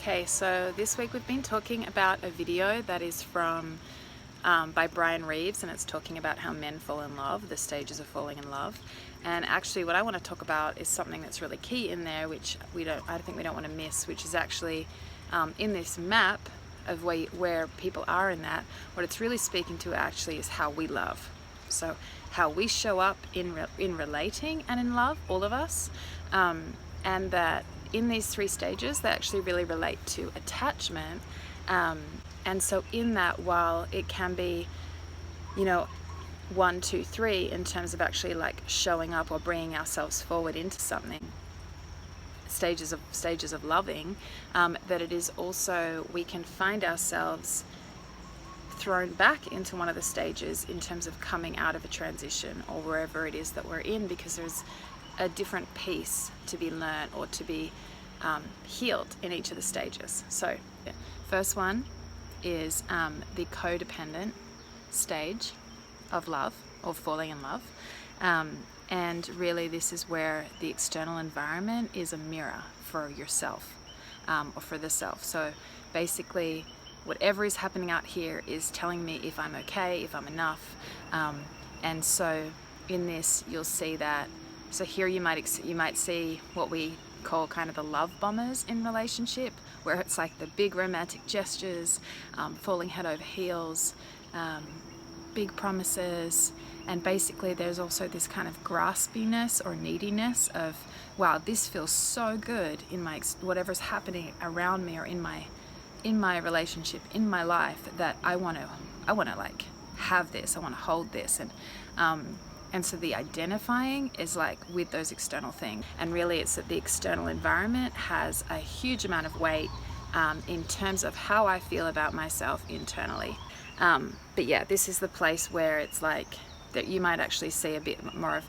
Okay, so this week we've been talking about a video that is from by Brian Reeves, and it's talking about how men fall in love, the stages of falling in love. And actually what I want to talk about is something that's really key in there, which I think we don't want to miss, which is actually in this map of where people are in that, what it's really speaking to actually is how we love. So how we show up in relating and in love, all of us, and that in these three stages they actually really relate to attachment. And so in that, while it can be, 1, 2, 3 in terms of actually like showing up or bringing ourselves forward into something, stages of loving, that it is also, we can find ourselves thrown back into one of the stages in terms of coming out of a transition or wherever it is that we're in, because there's a different piece to be learned or to be healed in each of the stages. So first one is the codependent stage of love, or falling in love. And really this is where the external environment is a mirror for yourself, or for the self. So basically whatever is happening out here is telling me if I'm okay, if I'm enough. And so in this you'll see that, so here you might see what we call kind of the love bombers in relationship, where it's like the big romantic gestures, falling head over heels, big promises, and basically there's also this kind of graspiness or neediness of, wow, this feels so good in my whatever's happening around me or in my relationship, in my life, that I want to like have this, I want to hold this. And so the identifying is like with those external things, and really it's that the external environment has a huge amount of weight in terms of how I feel about myself internally. But yeah, this is the place where it's like that you might actually see a bit more of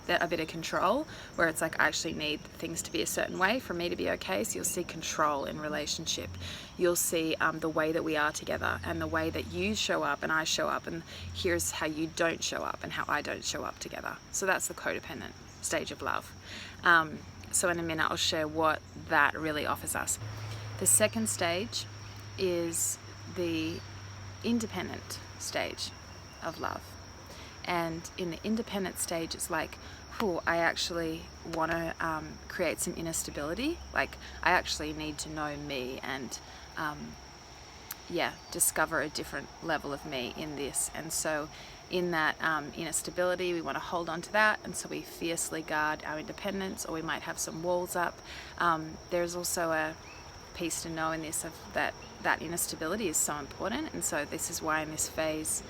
a bit of control, where it's like I actually need things to be a certain way for me to be okay. So you'll see control in relationship. You'll see the way that we are together and the way that you show up and I show up, and here's how you don't show up and how I don't show up together. So that's the codependent stage of love. So in a minute I'll share what that really offers us. The second stage is the independent stage of love. And in the independent stage, it's like, I actually want to create some inner stability. Like I actually need to know me and discover a different level of me in this. And so in that inner stability, we want to hold on to that, and so we fiercely guard our independence, or we might have some walls up. There's also a piece to know in this of that inner stability is so important. And so this is why in this phase,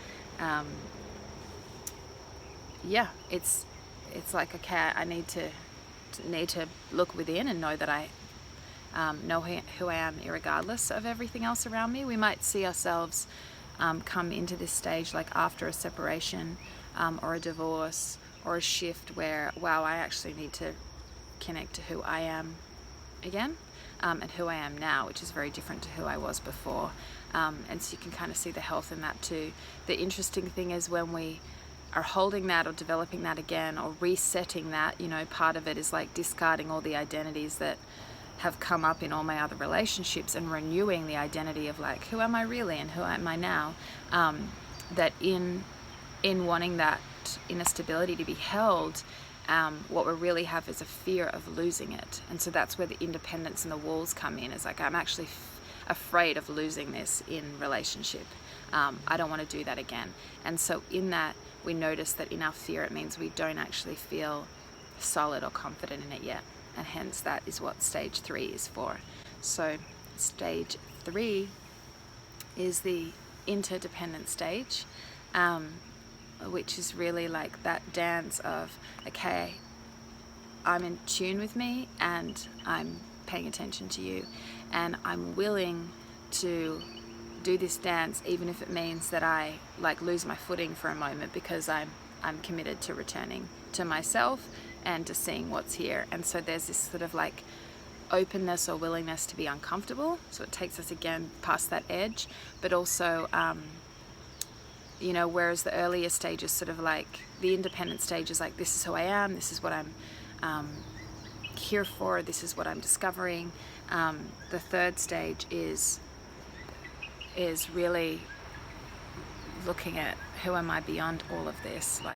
it's like, okay, I need to look within and know that I know who I am irregardless of everything else around me. We might see ourselves come into this stage like after a separation or a divorce or a shift where, wow, I actually need to connect to who I am again, and who I am now, which is very different to who I was before. And so you can kind of see the health in that too. The interesting thing is when we are holding that or developing that again or resetting that, part of it is like discarding all the identities that have come up in all my other relationships and renewing the identity of like, who am I really and who am I now? That in wanting that inner stability to be held, what we really have is a fear of losing it. And so that's where the independence and the walls come in. It's like, I'm actually afraid of losing this in relationship. I don't want to do that again. And so in that, we notice that in our fear, it means we don't actually feel solid or confident in it yet. And hence that is what stage 3 is for. So stage 3 is the interdependent stage, which is really like that dance of, okay, I'm in tune with me and I'm paying attention to you, and I'm willing to do this dance even if it means that I like lose my footing for a moment, because I'm committed to returning to myself and to seeing what's here. And so there's this sort of like openness or willingness to be uncomfortable, so it takes us again past that edge, but also whereas the earlier stages sort of like the independent stage is like, this is who I am, this is what I'm here for, this is what I'm discovering, The third stage is really looking at, who am I beyond all of this? Like,